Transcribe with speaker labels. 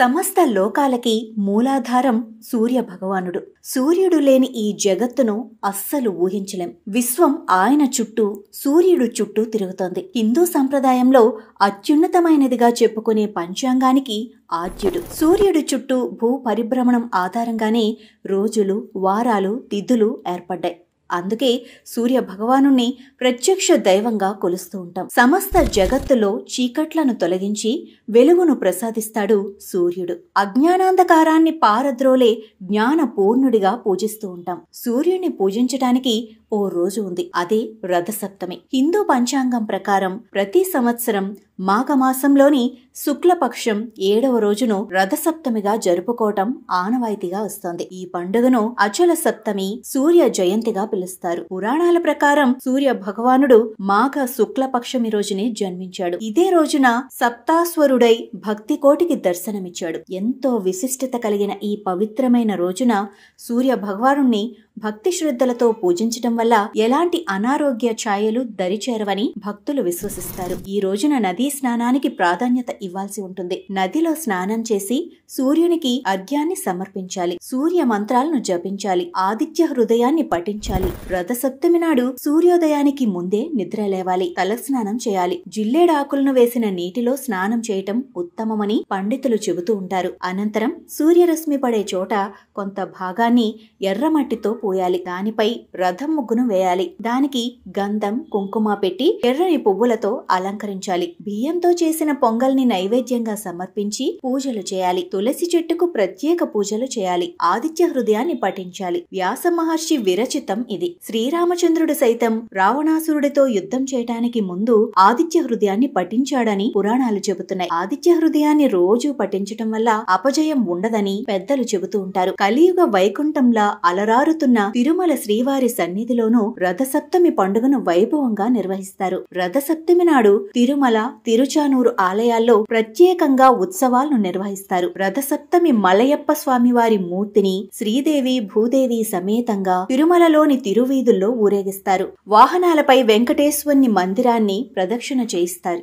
Speaker 1: సమస్త లోకాలకి మూలాధారం సూర్య భగవానుడు. సూర్యుడు లేని ఈ జగత్తును అస్సలు ఊహించలేం. విశ్వం ఆయన చుట్టూ, సూర్యుడు చుట్టూ తిరుగుతోంది. హిందూ సంప్రదాయంలో అత్యున్నతమైనదిగా చెప్పుకునే పంచాంగానికి ఆద్యుడు. సూర్యుడు చుట్టూ భూ పరిభ్రమణం ఆధారంగానే రోజులు, వారాలు, తిథులు ఏర్పడ్డాయి. అందుకే సూర్య భగవానుణ్ణి ప్రత్యక్ష దైవంగా కొలుస్తూ ఉంటాం. సమస్త జగత్తులో చీకట్లను తొలగించి వెలుగును ప్రసాదిస్తాడు సూర్యుడు. అజ్ఞానాంధకారాన్ని పారద్రోలే జ్ఞాన పూర్ణుడిగా పూజిస్తూ ఉంటాం. సూర్యుడిని పూజించటానికి ఓ రోజు ఉంది. అదే రథసప్తమి. హిందూ పంచాంగం ప్రకారం ప్రతి సంవత్సరం మాఘమాసంలోని శుక్లపక్షం 7వ రోజును రథసప్తమిగా జరుపుకోవటం ఆనవాయితీగా వస్తోంది. ఈ పండుగను అచల సప్తమి, సూర్య జయంతిగా పిలుస్తారు. పురాణాల ప్రకారం సూర్య భగవానుడు మాఘ శుక్లపక్షమి రోజునే జన్మించాడు. ఇదే రోజున సప్తాస్వరుడై భక్తి కోటికి దర్శనమిచ్చాడు. ఎంతో విశిష్టత కలిగిన ఈ పవిత్రమైన రోజున సూర్య భగవానుణ్ణి భక్తి శ్రద్ధలతో పూజించటం వల్ల ఎలాంటి అనారోగ్య ఛాయలు దరిచేరవని భక్తులు విశ్వసిస్తారు. ఈ రోజున నదీ స్నానానికి ప్రాధాన్యత ఇవ్వాల్సి ఉంటుంది. నదిలో స్నానం చేసి సూర్యునికి అర్ఘ్యాన్ని సమర్పించాలి. సూర్య మంత్రాలను జపించాలి. ఆదిత్య హృదయాన్ని పఠించాలి. రథసప్తమి నాడు సూర్యోదయానికి ముందే నిద్ర లేవాలి. తలస్నానం చేయాలి. జిల్లేడాకులను వేసిన నీటిలో స్నానం చేయటం ఉత్తమమని పండితులు చెబుతూ ఉంటారు. అనంతరం సూర్యరశ్మి పడే చోట కొంత భాగాన్ని ఎర్రమట్టితో పోయాలి. దానిపై రథం ముగ్గును వేయాలి. దానికి గంధం, కుంకుమ పెట్టి ఎర్రని పువ్వులతో అలంకరించాలి. బియ్యంతో చేసిన పొంగల్ని నైవేద్యంగా సమర్పించి పూజలు చేయాలి. తులసి చెట్టుకు ప్రత్యేక పూజలు చేయాలి. ఆదిత్య హృదయాన్ని పఠించాలి. వ్యాస మహర్షి విరచితం ఇది. శ్రీరామచంద్రుడు సైతం రావణాసురుడితో యుద్ధం చేయటానికి ముందు ఆదిత్య హృదయాన్ని పఠించాడని పురాణాలు చెబుతున్నాయి. ఆదిత్య హృదయాన్ని రోజు పఠించటం వల్ల అపజయం ఉండదని పెద్దలు చెబుతూ ఉంటారు. కలియుగ వైకుంఠంలా అలరారుతున్న తిరుమల శ్రీవారి సన్నిధిలోనూ రథసప్తమి పండుగను వైభవంగా నిర్వహిస్తారు. రథసప్తమి నాడు తిరుమల, తిరుచానూరు ఆలయాల్లో ప్రత్యేకంగా ఉత్సవాలను నిర్వహిస్తారు. రథసప్తమి మలయప్ప స్వామివారి మూర్తిని శ్రీదేవి, భూదేవి సమేతంగా తిరుమలలోని తిరువీధుల్లో ఊరేగిస్తారు. వాహనాలపై వెంకటేశ్వరుని మందిరాన్ని ప్రదక్షిణ చేయిస్తారు.